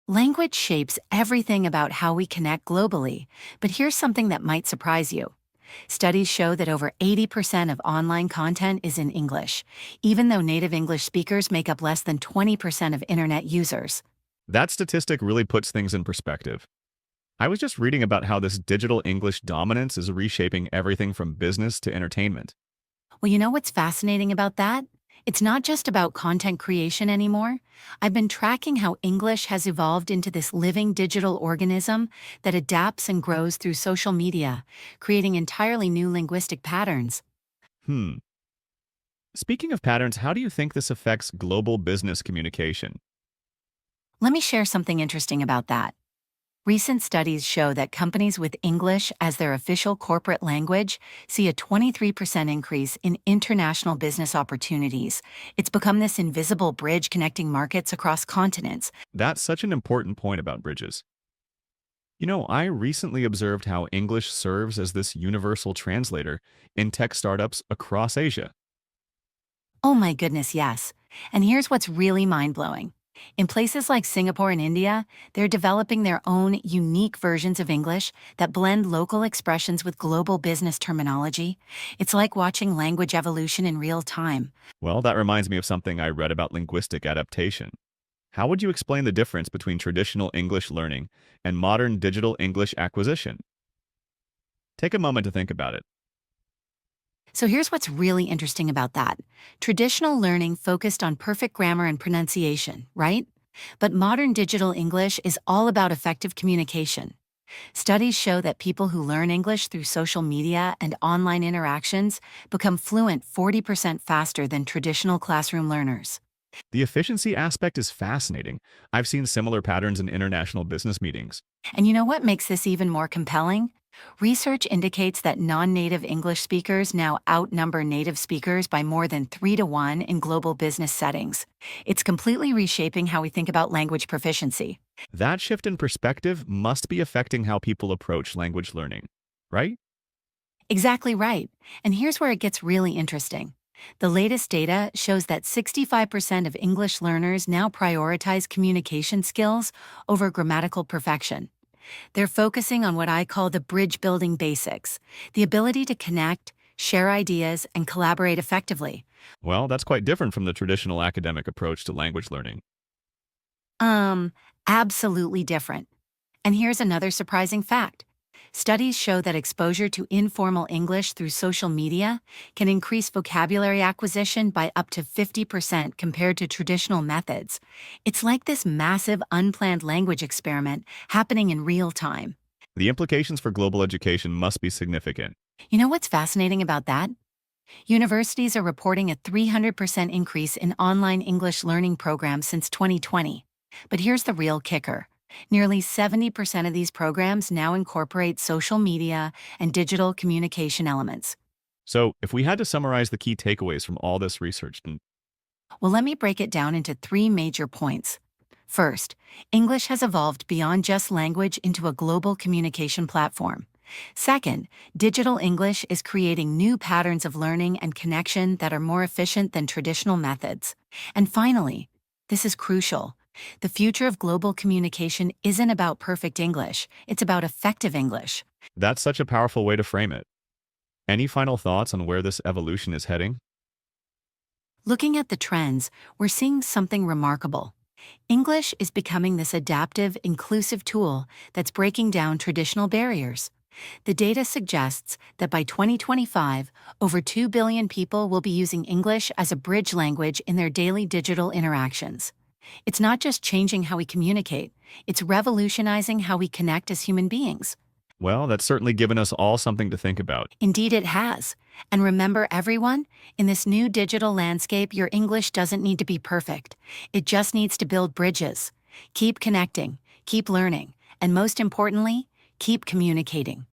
Language shapes everything about how we connect globally, but here's something that might surprise you. Studies show that over 80% of online content is in English, even though native English speakers make up less than 20% of internet users. That statistic really puts things in perspective. I was just reading about how this digital English dominance is reshaping everything from business to entertainment. Well, you know what's fascinating about that? It's not just about content creation anymore. I've been tracking how English has evolved into this living digital organism that adapts and grows through social media, creating entirely new linguistic patterns. Hmm. Speaking of patterns, how do you think this affects global business communication? Let me share something interesting about that. Recent studies show that companies with English as their official corporate language see a 23% increase in international business opportunities. It's become this invisible bridge connecting markets across continents. That's such an important point about bridges. I recently observed how English serves as this universal translator in tech startups across Asia. Oh my goodness, yes. And here's what's really mind-blowing. In places like Singapore and India, they're developing their own unique versions of English that blend local expressions with global business terminology. It's like watching language evolution in real time. Well, that reminds me of something I read about linguistic adaptation. How would you explain the difference between traditional English learning and modern digital English acquisition? Take a moment to think about it. So here's what's really interesting about that. Traditional learning focused on perfect grammar and pronunciation, right? But modern digital English is all about effective communication. Studies show that people who learn English through social media and online interactions become fluent 40% faster than traditional classroom learners. The efficiency aspect is fascinating. I've seen similar patterns in international business meetings. And you know what makes this even more compelling? Research indicates that non-native English speakers now outnumber native speakers by more than 3 to 1 in global business settings. It's completely reshaping how we think about language proficiency. That shift in perspective must be affecting how people approach language learning, right? Exactly right. And here's where it gets really interesting. The latest data shows that 65% of English learners now prioritize communication skills over grammatical perfection. They're focusing on what I call the bridge building basics, the ability to connect, share ideas, and collaborate effectively. Well, that's quite different from the traditional academic approach to language learning. Um, Absolutely different. And here's another surprising fact. Studies show that exposure to informal English through social media can increase vocabulary acquisition by up to 50% compared to traditional methods. It's like this massive unplanned language experiment happening in real time. The implications for global education must be significant. You know what's fascinating about that? Universities are reporting a 300% increase in online English learning programs since 2020. But here's the real kicker. Nearly 70% of these programs now incorporate social media and digital communication elements. So, if we had to summarize the key takeaways from all this research, Well, let me break it down into 3 major points. First, English has evolved beyond just language into a global communication platform. Second, digital English is creating new patterns of learning and connection that are more efficient than traditional methods. And finally, this is crucial. The future of global communication isn't about perfect English, it's about effective English. that's such a powerful way to frame it. Any final thoughts on where this evolution is heading? Looking at the trends, we're seeing something remarkable. English is becoming this adaptive, inclusive tool that's breaking down traditional barriers. The data suggests that by 2025, over 2 billion people will be using English as a bridge language in their daily digital interactions. It's not just changing how we communicate, it's revolutionizing how we connect as human beings. Well, that's certainly given us all something to think about. Indeed, it has. And remember, everyone, in this new digital landscape, your English doesn't need to be perfect. It just needs to build bridges. Keep connecting, keep learning, and most importantly, keep communicating.